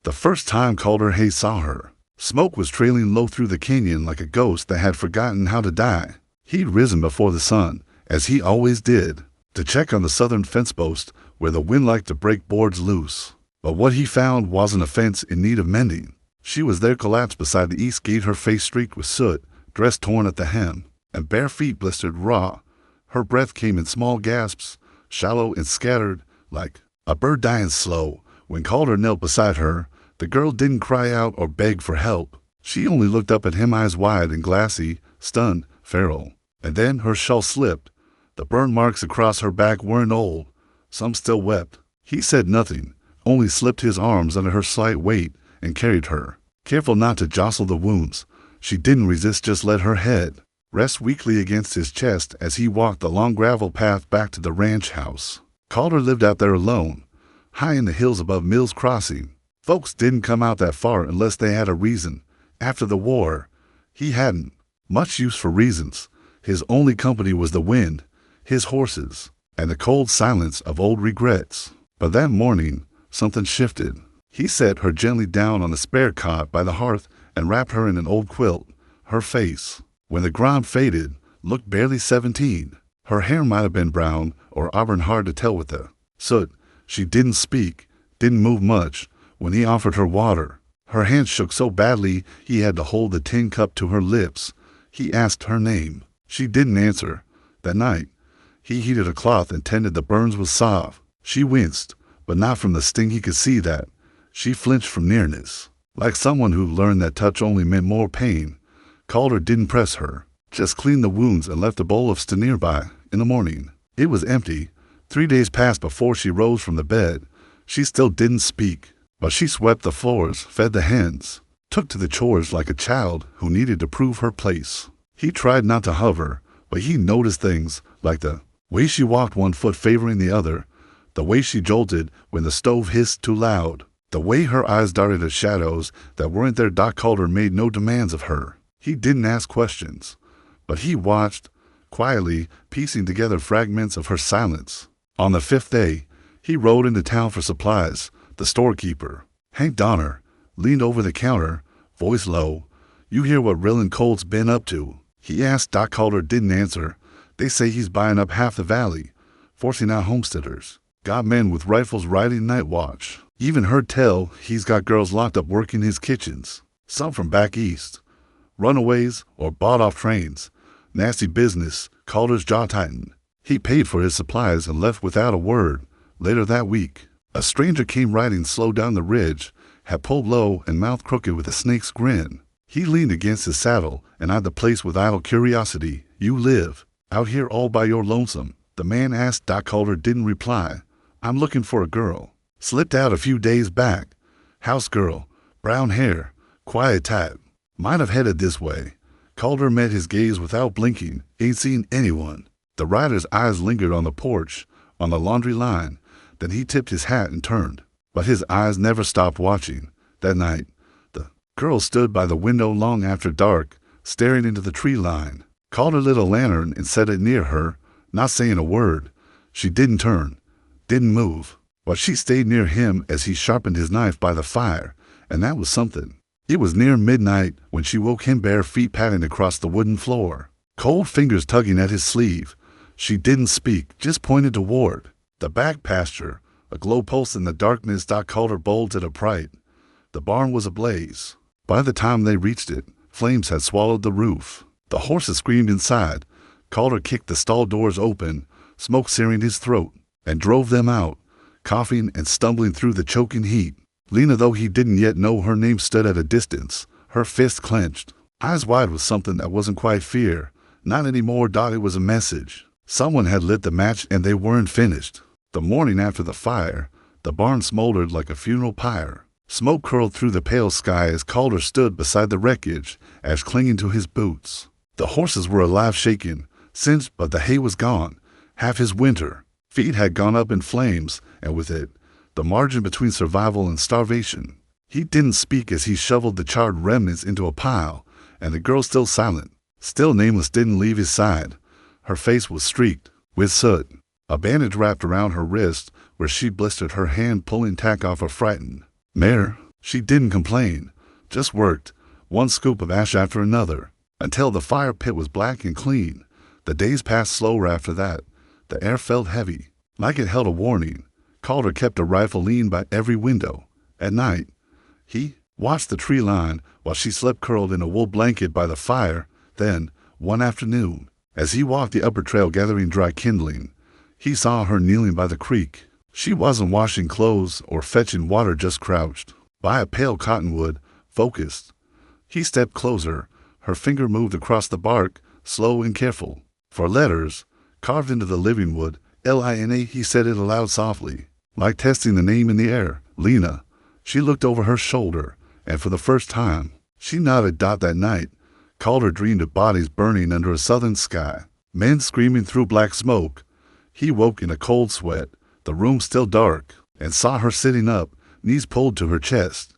The first time Calder saw her, smoke was trailing low through the canyon like a ghost that had forgotten how to die. He'd risen before the sun, as he always did, to check on the southern fence post where the wind liked to break boards loose. But what he found wasn't a fence in need of mending. She was there collapsed beside the east gate, her face streaked with soot, dress torn at the hem, and bare feet blistered raw. Her breath came in small gasps, shallow and scattered, like a bird dying slow. When Calder knelt beside her, the girl didn't cry out or beg for help. She only looked up at him, eyes wide and glassy, stunned, feral. And then her shawl slipped. The burn marks across her back weren't old. Some still wept. He said nothing, only slipped his arms under her slight weight and carried her, careful not to jostle the wounds. She didn't resist, just let her head rest weakly against his chest as he walked the long gravel path back to the ranch house. Calder lived out there alone, high in the hills above Mills Crossing. Folks didn't come out that far unless they had a reason. After the war, he hadn't much use for reasons. His only company was the wind, his horses, and the cold silence of old regrets. But that morning, something shifted. He set her gently down on a spare cot by the hearth and wrapped her in an old quilt. Her face, when the grime faded, looked barely 17. Her hair might have been brown or auburn, hard to tell with the soot. She didn't speak, didn't move much. When he offered her water, her hands shook so badly he had to hold the tin cup to her lips. He asked her name. She didn't answer. That night, he heated a cloth and tended the burns with salve. She winced, but not from the sting. He could see that. She flinched from nearness, like someone who learned that touch only meant more pain. Calder didn't press her, just cleaned the wounds and left a bowl of stew nearby. In the morning, it was empty. 3 days passed before she rose from the bed. She still didn't speak, but she swept the floors, fed the hens, took to the chores like a child who needed to prove her place. He tried not to hover, but he noticed things like the way she walked, one foot favoring the other, the way she jolted when the stove hissed too loud, the way her eyes darted at shadows that weren't there. Calder made no demands of her. He didn't ask questions, but he watched, quietly piecing together fragments of her silence. On the 5th day, he rode into town for supplies. The storekeeper, Hank Donner, leaned over the counter, voice low. "You hear what Ryland Colt's been up to?" he asked. Calder didn't answer. "They say he's buying up half the valley, forcing out homesteaders. Got men with rifles riding night watch. Even heard tell he's got girls locked up working his kitchens. Some from back east. Runaways or bought off trains. Nasty business." Calder's jaw tightened. He paid for his supplies and left without a word. Later that week, a stranger came riding slow down the ridge, had pulled low and mouth crooked with a snake's grin. He leaned against his saddle and eyed the place with idle curiosity. "You live out here all by your lonesome?" the man asked. Calder didn't reply. "I'm looking for a girl. Slipped out a few days back. House girl, brown hair, quiet type. Might have headed this way." Calder met his gaze without blinking. "Ain't seen anyone." The rider's eyes lingered on the porch, on the laundry line. Then he tipped his hat and turned. But his eyes never stopped watching. That night, the girl stood by the window long after dark, staring into the tree line. Calder lit a lantern and set it near her, not saying a word. She didn't turn, didn't move, but she stayed near him as he sharpened his knife by the fire, and that was something. It was near midnight when she woke him, bare feet padding across the wooden floor, cold fingers tugging at his sleeve. She didn't speak, just pointed toward the back pasture, a glow pulse in the darkness. Calder bolted upright. The barn was ablaze. By the time they reached it, flames had swallowed the roof. The horses screamed inside. Calder kicked the stall doors open, smoke searing his throat, and drove them out, coughing and stumbling through the choking heat. Lina, though he didn't yet know her name, stood at a distance, her fist clenched, eyes wide with something that wasn't quite fear. Not anymore. It was a message. Someone had lit the match and they weren't finished. The morning after the fire, the barn smoldered like a funeral pyre. Smoke curled through the pale sky as Calder stood beside the wreckage, ash clinging to his boots. The horses were alive, shaking, singed, but the hay was gone. Half his winter. Feet had gone up in flames, and with it, the margin between survival and starvation. He didn't speak as he shoveled the charred remnants into a pile, and the girl, still silent, still nameless, didn't leave his side. Her face was streaked with soot. A bandage wrapped around her wrist where she blistered her hand, pulling tack off a frightened mare. She didn't complain, just worked, one scoop of ash after another, until the fire pit was black and clean. The days passed slower after that. The air felt heavy, like it held a warning. Calder kept a rifle leaned by every window. At night, he watched the tree line while she slept curled in a wool blanket by the fire. Then, one afternoon, as he walked the upper trail gathering dry kindling, he saw her kneeling by the creek. She wasn't washing clothes or fetching water, just crouched by a pale cottonwood, focused. He stepped closer. Her finger moved across the bark, slow and careful. For letters, carved into the living wood, Lina, he said it aloud softly, like testing the name in the air. Lina. She looked over her shoulder, and for the first time, she nodded. That night, Calder dreamed of bodies burning under a southern sky, men screaming through black smoke. He woke in a cold sweat, the room still dark, and saw her sitting up, knees pulled to her chest.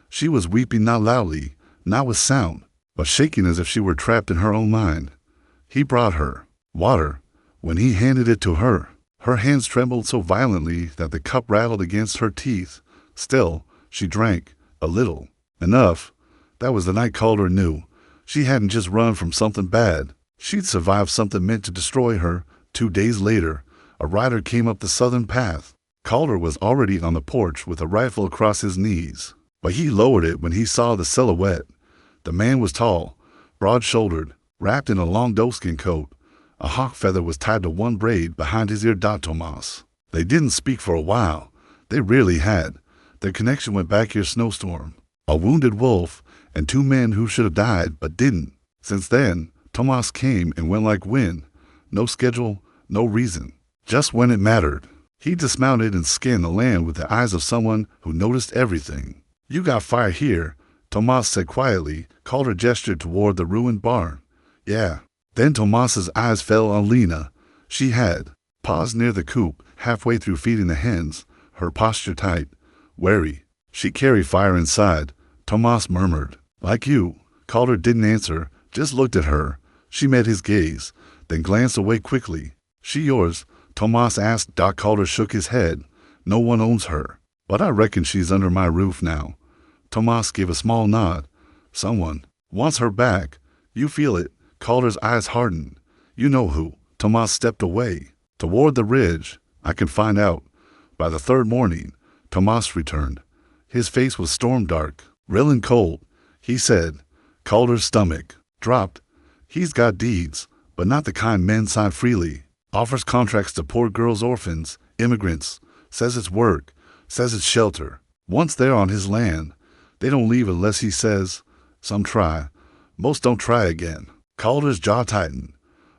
She was weeping, not loudly, not with sound, but shaking as if she were trapped in her own mind. He brought her water. When he handed it to her, her hands trembled so violently that the cup rattled against her teeth. Still, she drank, a little, enough. That was the night Calder knew. She hadn't just run from something bad. She'd survived something meant to destroy her. 2 days later, a rider came up the southern path. Calder was already on the porch with a rifle across his knees, but he lowered it when he saw the silhouette. The man was tall, broad-shouldered, wrapped in a long doeskin coat. A hawk feather was tied to one braid behind his ear. Tomas. They didn't speak for a while. They rarely had. Their connection went back here. Snowstorm, a wounded wolf, and 2 men who should have died but didn't. Since then, Tomas came and went like wind. No schedule, no reason. Just when it mattered. He dismounted and scanned the land with the eyes of someone who noticed everything. You got fire here, Tomas said quietly. Calder gestured toward the ruined barn. Yeah. Then Tomas's eyes fell on Lina. She had paused near the coop, halfway through feeding the hens, her posture tight, wary. She carried fire inside, Tomas murmured. Like you. Calder didn't answer, just looked at her. She met his gaze, then glanced away quickly. She yours? Tomas asked. Calder shook his head. No one owns her, but I reckon she's under my roof now. Tomas gave a small nod. Someone wants her back. You feel it. Calder's eyes hardened. You know who. Tomas stepped away, toward the ridge. I can find out. By the 3rd morning, Tomas returned. His face was storm dark. Ryland Colt, he said. Calder's stomach dropped. He's got deeds, but not the kind men sign freely. Offers contracts to poor girls, orphans, immigrants. Says it's work. Says it's shelter. Once they're on his land, they don't leave unless he says. Some try. Most don't try again. Calder's jaw tightened.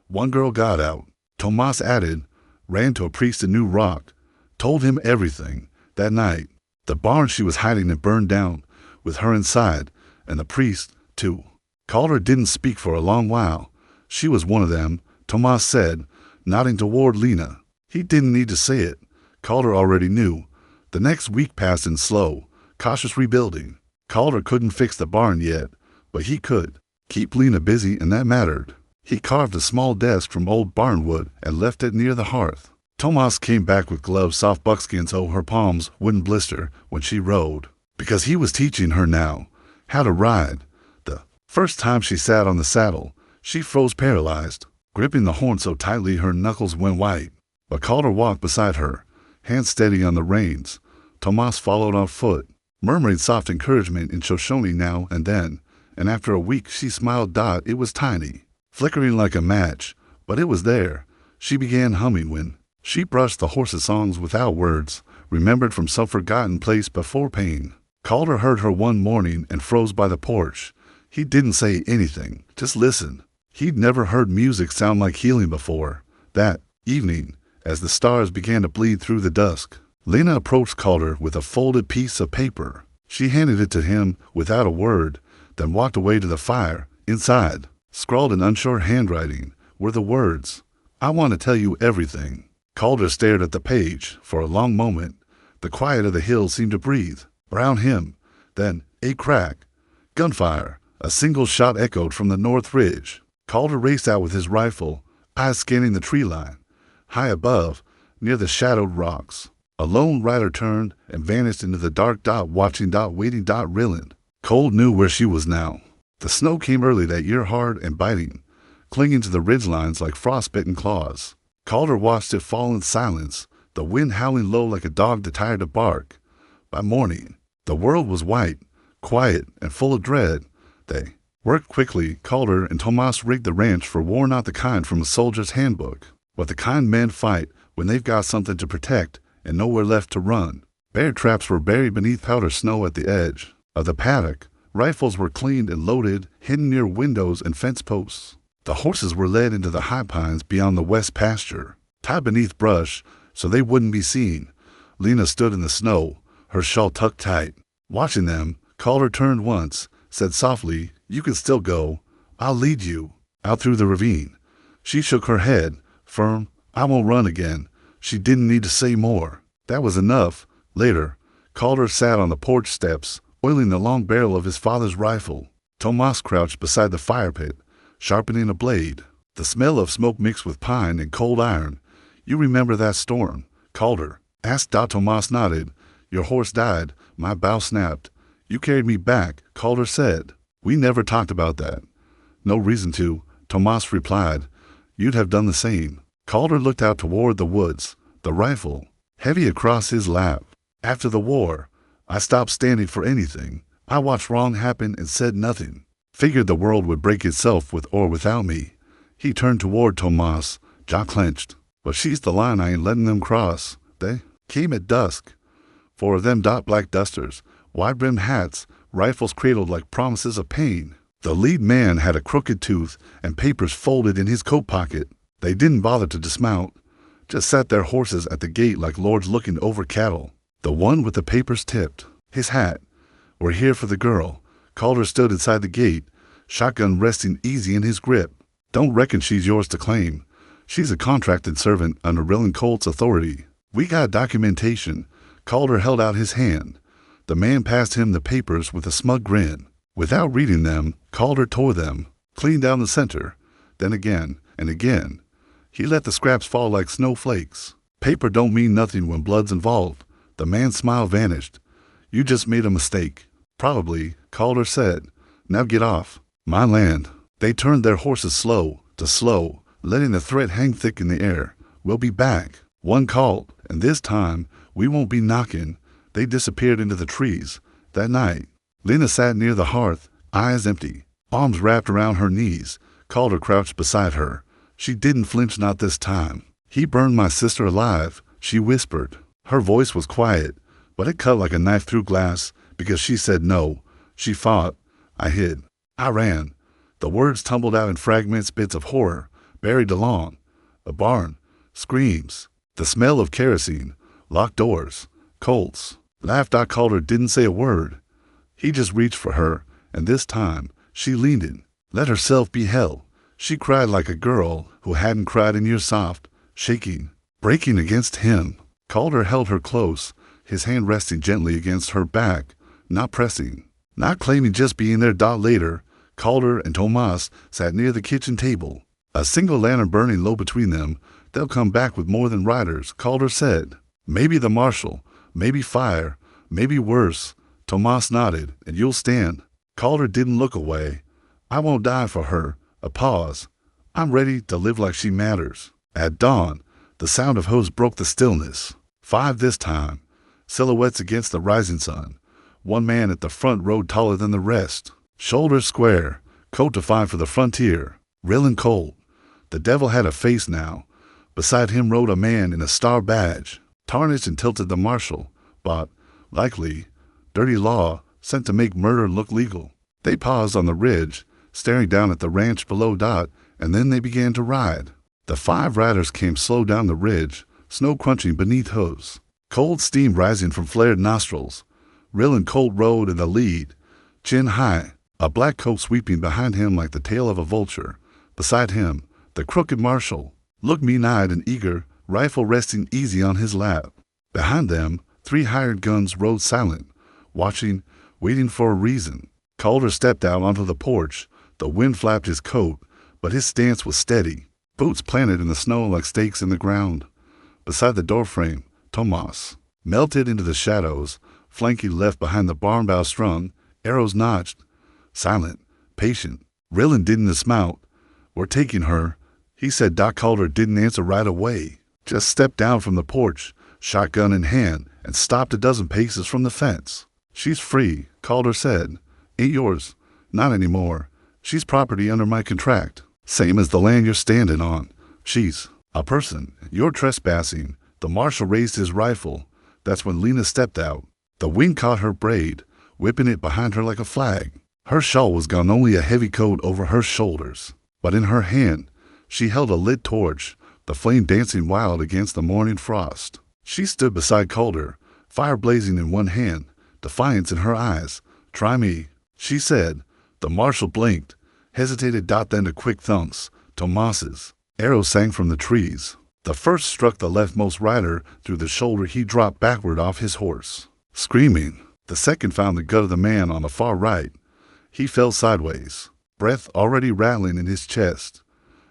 One girl got out. Tomas added, ran to a priest in New Rock, told him everything. That night, the barn she was hiding in burned down, with her inside, and the priest, too. Calder didn't speak for a long while. She was one of them, Tomas said, nodding toward Lina. He didn't need to say it. Calder already knew. The next week passed in slow, cautious rebuilding. Calder couldn't fix the barn yet, but he could keep Lina busy, and that mattered. He carved a small desk from old barnwood and left it near the hearth. Tomas came back with gloves, soft buckskin so her palms wouldn't blister when she rode, because he was teaching her now how to ride. The first time she sat on the saddle, she froze paralyzed, gripping the horn so tightly her knuckles went white. But Calder walked beside her, hands steady on the reins. Tomas followed on foot, murmuring soft encouragement in Shoshone now and then, and after a week she smiled. It was tiny, flickering like a match, but it was there. She began humming when she brushed the horse's songs without words, remembered from some forgotten place before pain. Calder heard her one morning and froze by the porch. He didn't say anything, just listened. He'd never heard music sound like healing before. That evening, as the stars began to bleed through the dusk, Lina approached Calder with a folded piece of paper. She handed it to him without a word, then walked away to the fire. Inside, scrawled in unsure handwriting, were the words, I want to tell you everything. Calder stared at the page for a long moment. The quiet of the hills seemed to breathe around him. Then, a crack. Gunfire. A single shot echoed from the north ridge. Calder raced out with his rifle, eyes scanning the tree line. High above, near the shadowed rocks, A lone rider turned and vanished into the dark. Watching. Waiting. Ryland Colt knew where she was now. The snow came early that year, hard and biting, clinging to the ridgelines like frostbitten claws. Calder watched it fall in silence, the wind howling low like a dog that tired to bark. By morning, the world was white, quiet, and full of dread. They worked quickly. Calder and Tomas rigged the ranch for war, not the kind from a soldier's handbook, but the kind men fight when they've got something to protect and nowhere left to run. Bear traps were buried beneath powder snow at the edge of the paddock. Rifles were cleaned and loaded, hidden near windows and fence posts. The horses were led into the high pines beyond the west pasture, tied beneath brush so they wouldn't be seen. Lina stood in the snow, her shawl tucked tight. Watching them, Calder turned once, said softly, "You can still go. I'll lead you out through the ravine." She shook her head, firm. "I won't run again." She didn't need to say more. That was enough. Later, Calder sat on the porch steps, oiling the long barrel of his father's rifle. Tomas crouched beside the fire pit, sharpening a blade. The smell of smoke mixed with pine and cold iron. "You remember that storm?" Calder asked. Tomas nodded. "Your horse died. My bow snapped. You carried me back," Calder said. "We never talked about that." "No reason to," Tomas replied. "You'd have done the same." Calder looked out toward the woods, the rifle heavy across his lap. "After the war, I stopped standing for anything. I watched wrong happen and said nothing. Figured the world would break itself with or without me." He turned toward Tomas, jaw clenched. "But she's the line I ain't letting them cross." They came at dusk. 4 of them. Black dusters, wide-brimmed hats, rifles cradled like promises of pain. The lead man had a crooked tooth and papers folded in his coat pocket. They didn't bother to dismount, just sat their horses at the gate like lords looking over cattle. The one with the papers tipped his hat. "We're here for the girl." Calder stood inside the gate, shotgun resting easy in his grip. "Don't reckon she's yours to claim. She's a contracted servant under Ryland Colt's authority. We got documentation." Calder held out his hand. The man passed him the papers with a smug grin. Without reading them, Calder tore them, clean down the center, then again and again. He let the scraps fall like snowflakes. "Paper don't mean nothing when blood's involved." The man's smile vanished. "You just made a mistake." "Probably," Calder said. "Now get off my land." They turned their horses slow to slow, letting the threat hang thick in the air. "We'll be back," one called, "and this time we won't be knocking." They disappeared into the trees. That night, Lina sat near the hearth, eyes empty, arms wrapped around her knees. Calder crouched beside her. She didn't flinch, not this time. "He burned my sister alive," she whispered. Her voice was quiet, but it cut like a knife through glass because she said no. She fought. I hid. I ran. The words tumbled out in fragments, bits of horror, buried along. A barn. Screams. The smell of kerosene. Locked doors. Colts. Laughed. Calder didn't say a word. He just reached for her, and this time she leaned in, let herself be held. She cried like a girl who hadn't cried in years, soft, shaking, breaking against him. Calder held her close, his hand resting gently against her back, not pressing, not claiming, just being there. Later, Calder and Tomas sat near the kitchen table, a single lantern burning low between them. "They'll come back with more than riders," Calder said. "Maybe the marshal, maybe fire, maybe worse." Tomas nodded. "And you'll stand?" Calder didn't look away. "I won't die for her." A pause. "I'm ready to live like she matters." At dawn, the sound of hooves broke the stillness. 5 this time, silhouettes against the rising sun. One man at the front rode taller than the rest, shoulders square, coat defined for the frontier. Ryland Colt. The devil had a face now. Beside him rode a man in a star badge, tarnished and tilted. The marshal, but, likely, dirty law, sent to make murder look legal. They paused on the ridge, staring down at the ranch below. And then they began to ride. The 5 riders came slow down the ridge, snow crunching beneath hooves, cold steam rising from flared nostrils. Ryland Colt rode in the lead, chin high, a black coat sweeping behind him like the tail of a vulture. Beside him, the crooked marshal, looked mean-eyed and eager, rifle resting easy on his lap. Behind them, 3 hired guns rode silent, watching, waiting for a reason. Calder stepped out onto the porch. The wind flapped his coat, but his stance was steady, boots planted in the snow like stakes in the ground. Beside the doorframe, Tomas, melted into the shadows, flanking left behind the barn bow strung, arrows notched. Silent, patient. Ryland didn't dismount. "We're taking her," he said. Calder didn't answer right away. Just stepped down from the porch, shotgun in hand, and stopped a dozen paces from the fence. "She's free," Calder said. "Ain't yours. Not anymore. She's property under my contract. Same as the land you're standing on. She's a person. You're trespassing." The marshal raised his rifle. That's when Lina stepped out. The wind caught her braid, whipping it behind her like a flag. Her shawl was gone, only a heavy coat over her shoulders. But in her hand, she held a lit torch, the flame dancing wild against the morning frost. She stood beside Calder, fire blazing in one hand, defiance in her eyes. "Try me," she said. The marshal blinked, hesitated. Then to quick thumps. Tomas's arrows sang from the trees. The first struck the leftmost rider through the shoulder. He dropped backward off his horse, screaming. The second found the gut of the man on the far right. He fell sideways, breath already rattling in his chest.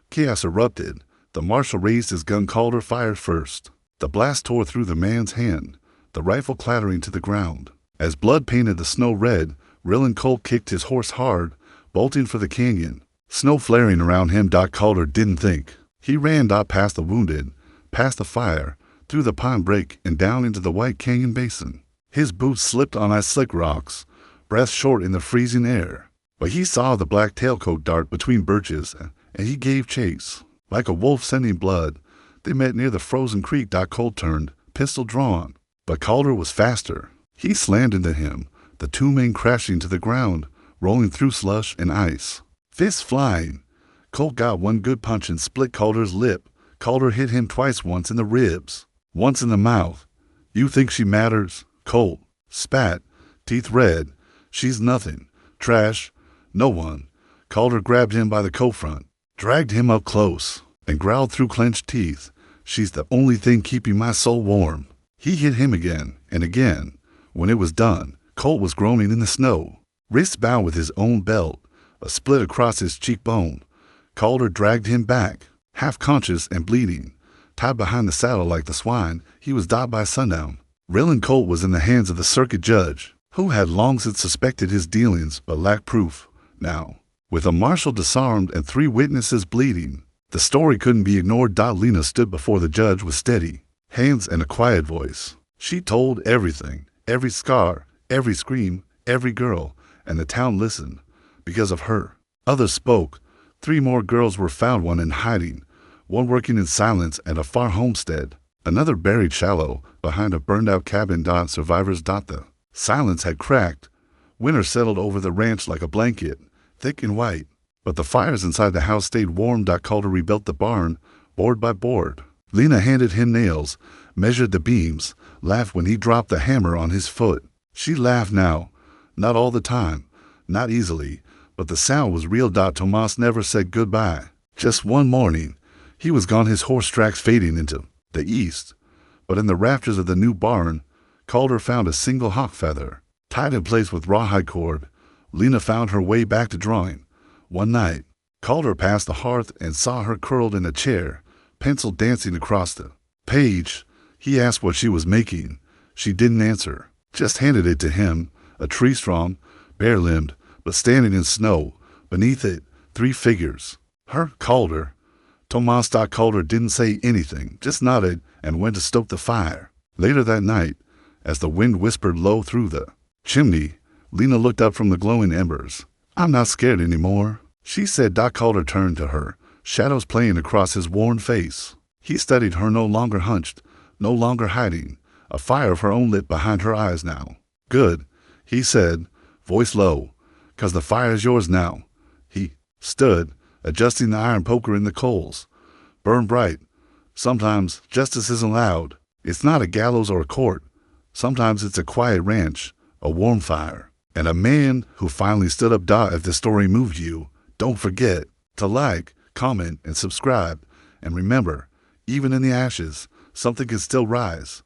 Chaos erupted. The marshal raised his gun. Calder fired first. The blast tore through the man's hand, the rifle clattering to the ground. As blood painted the snow red, Ryland Colt kicked his horse hard, bolting for the canyon. Snow flaring around him. Calder didn't think. He ran past the wounded, past the fire, through the pine break, and down into the white canyon basin. His boots slipped on ice-slick rocks, breath short in the freezing air. But he saw the black tailcoat dart between birches, and he gave chase. Like a wolf scenting blood, they met near the frozen creek. Colt turned, pistol drawn. But Calder was faster. He slammed into him, the two men crashing to the ground, rolling through slush and ice. Fists flying. Colt got one good punch and split Calder's lip. Calder hit him twice, once in the ribs, once in the mouth. "You think she matters?" Colt spat, teeth red. "She's nothing. Trash. No one." Calder grabbed him by the coat front, dragged him up close, and growled through clenched teeth. "She's the only thing keeping my soul warm." He hit him again and again. When it was done, Colt was groaning in the snow, wrists bound with his own belt, a split across his cheekbone. Calder dragged him back, half conscious and bleeding. Tied behind the saddle like the swine, he was died by sundown. Ryland Colt was in the hands of the circuit judge, who had long since suspected his dealings but lacked proof. Now, with a marshal disarmed and 3 witnesses bleeding, the story couldn't be ignored. Lina stood before the judge with steady hands and a quiet voice. She told everything, every scar, every scream, every girl, and the town listened because of her. Others spoke. 3 more girls were found, one in hiding, one working in silence at a far homestead, another buried shallow behind a burned-out cabin. Survivors. The silence had cracked. Winter settled over the ranch like a blanket, thick and white, but the fires inside the house stayed warm. Calder rebuilt the barn, board by board. Lina handed him nails, measured the beams, laughed when he dropped the hammer on his foot. She laughed now, not all the time, not easily, but the sound was real. Tomas never said goodbye. Just one morning, he was gone, his horse tracks fading into the east. But in the rafters of the new barn, Calder found a single hawk feather, tied in place with rawhide cord. Lina found her way back to drawing. One night, Calder passed the hearth and saw her curled in a chair, pencil dancing across the page. He asked what she was making. She didn't answer, just handed it to him, a tree strong, bare-limbed, but standing in snow. Beneath it, 3 figures. Her, Calder. Tomas. Calder didn't say anything, just nodded and went to stoke the fire. Later that night, as the wind whispered low through the chimney, Lina looked up from the glowing embers. "I'm not scared anymore," she said. Calder turned to her, shadows playing across his worn face. He studied her, no longer hunched, no longer hiding, a fire of her own lit behind her eyes now. "Good," he said, voice low, "'cause the fire is yours now." He stood, adjusting the iron poker in the coals. "Burn bright. Sometimes justice isn't loud. It's not a gallows or a court. Sometimes it's a quiet ranch, a warm fire, and a man who finally stood up." If the story moved you, don't forget to like, comment, and subscribe. And remember, even in the ashes, something can still rise.